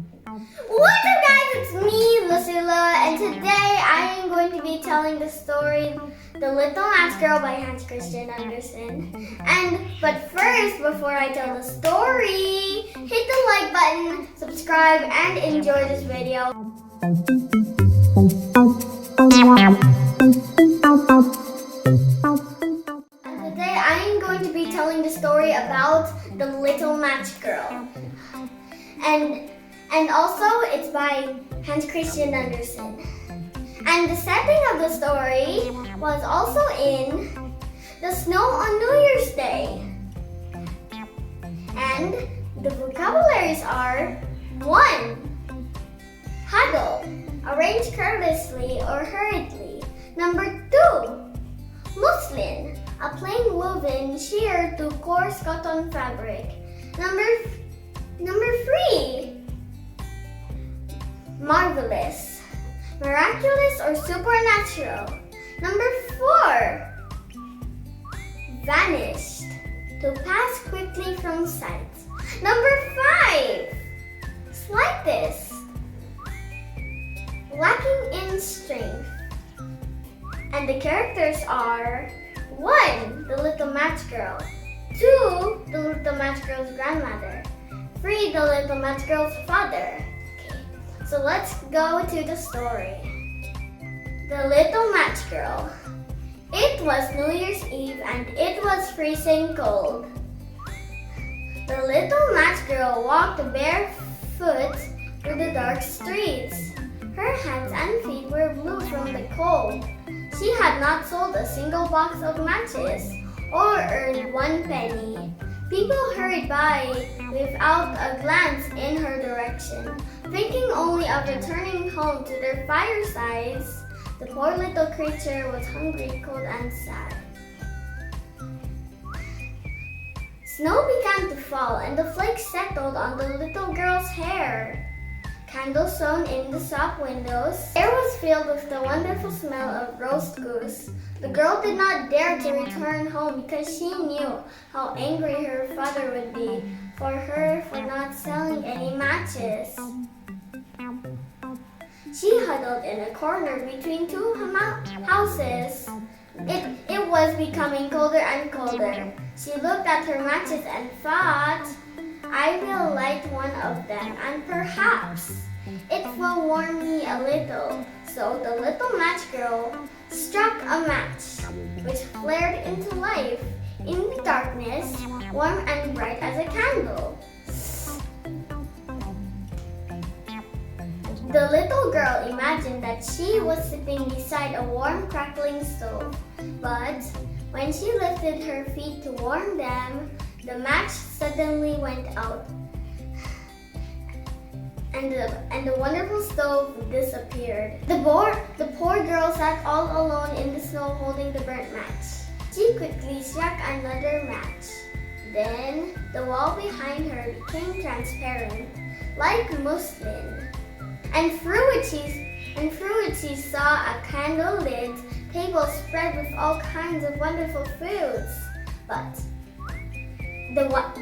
What's up guys, it's me, Lucilla, and today I am going to be telling the story The Little Match Girl by Hans Christian Andersen. But first, before I tell the story, hit the like button, subscribe, and enjoy this video. And today I am going to be telling the story about The Little Match Girl. And also, it's by Hans Christian Andersen. And the setting of the story was also in the snow on New Year's Day. And the vocabularies are 1. Huddle, arrange carelessly or hurriedly. Number 2. Muslin, a plain woven sheer to coarse cotton fabric. Number 3. Marvelous, miraculous or supernatural. Number 4. Vanished, to pass quickly from sight. Number 5. Slightest, lacking in strength. And the characters are 1. The Little Match Girl. 2. The Little Match Girl's grandmother. 3. The Little Match Girl's father. So let's go to the story. The Little Match Girl. It was New Year's Eve and it was freezing cold. The little match girl walked barefoot through the dark streets. Her hands and feet were blue from the cold. She had not sold a single box of matches or earned 1 penny. People hurried by without a glance in her direction, thinking only of returning home to their firesides. The poor little creature was hungry, cold, and sad. Snow began to fall, and the flakes settled on the little girl's hair. Candles shone in the shop windows. The air was filled with the wonderful smell of roast goose. The girl did not dare to return home because she knew how angry her father would be for her for not selling any matches. She huddled in a corner between 2 houses. It was becoming colder and colder. She looked at her matches and thought, I will light one of them and perhaps it will warm me a little. So the little match girl struck a match, which flared into life in the darkness, warm and bright as a candle. The little girl imagined that she was sitting beside a warm, crackling stove. But when she lifted her feet to warm them, the match suddenly went out, and the wonderful stove disappeared. The poor girl sat all alone in the snow holding the burnt match. She quickly struck another match. Then the wall behind her became transparent, like muslin. And through it she saw a candle-lit table spread with all kinds of wonderful foods. But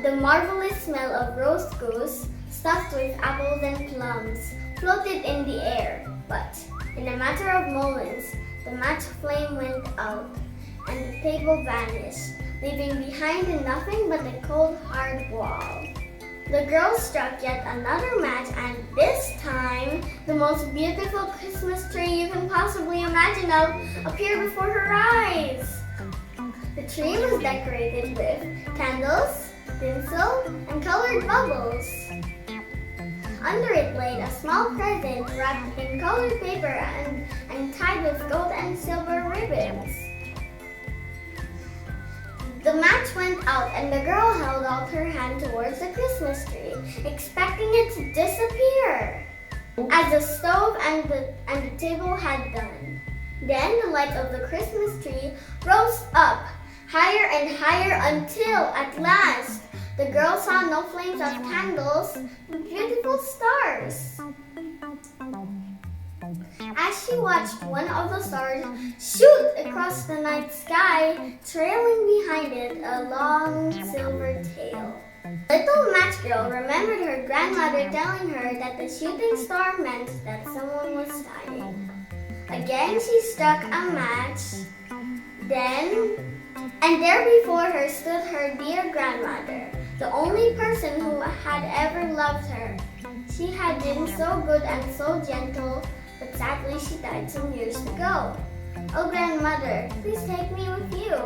the marvelous smell of roast goose, stuffed with apples and plums, floated in the air. But in a matter of moments, the match flame went out, and the table vanished, leaving behind nothing but a cold, hard wall. The girl struck yet another match, and this time, the most beautiful Christmas tree you can possibly imagine appeared before her eyes. The tree was decorated with candles, tinsel, and colored bubbles. Under it laid a small present wrapped in colored paper and tied with gold and silver ribbons. The match went out and the girl held out her hand towards the Christmas tree, expecting it to disappear, as the stove and the table had done. Then the light of the Christmas tree rose up, higher and higher until, at last, the girl saw no flames of candles, but beautiful stars. As she watched one of the stars shoot across the night sky, trailing behind it a long silver tail. Little match girl remembered her grandmother telling her that the shooting star meant that someone was dying. Again, she struck a match. And there before her stood her dear grandmother, the only person who had ever loved her. She had been so good and so gentle, but sadly she died some years ago. "Oh, grandmother, please take me with you,"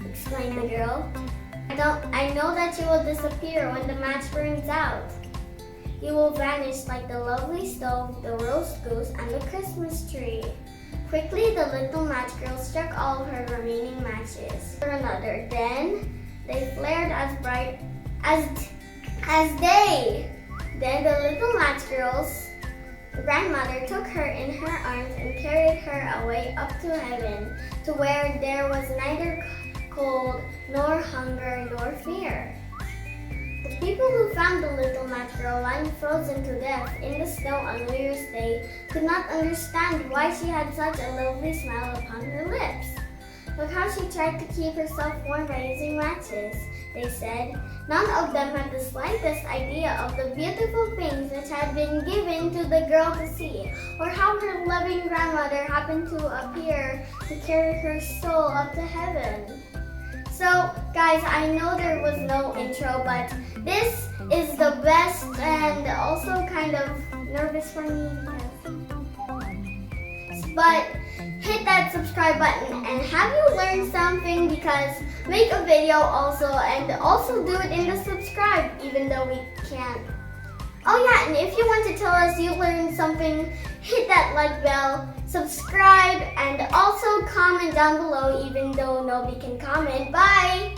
exclaimed the girl. I know that you will disappear when the match burns out. You will vanish like the lovely stove, the roast goose, and the Christmas tree. Quickly, the little match girl struck all her remaining matches for another. Then they flared as bright as day. Then the little match girl's grandmother took her in her arms and carried her away up to heaven, to where there was neither cold, nor hunger, nor fear. The people who found the little match girl lying frozen to death in the snow on New Year's Day could not understand why she had such a lovely smile upon her lips. Look how she tried to keep herself warm by using matches, they said. None of them had the slightest idea of the beautiful things which had been given to the girl to see, or how her loving grandmother happened to appear to carry her soul up to heaven. So, guys, I know there was no intro, but this is the best and also kind of nervous for me but hit that subscribe button, and have you learned something? Because make a video also, and also do it in the subscribe even though we can't. Oh yeah, and if you want to tell us you learned something, hit that like bell, subscribe, and also comment down below even though nobody can comment. Bye!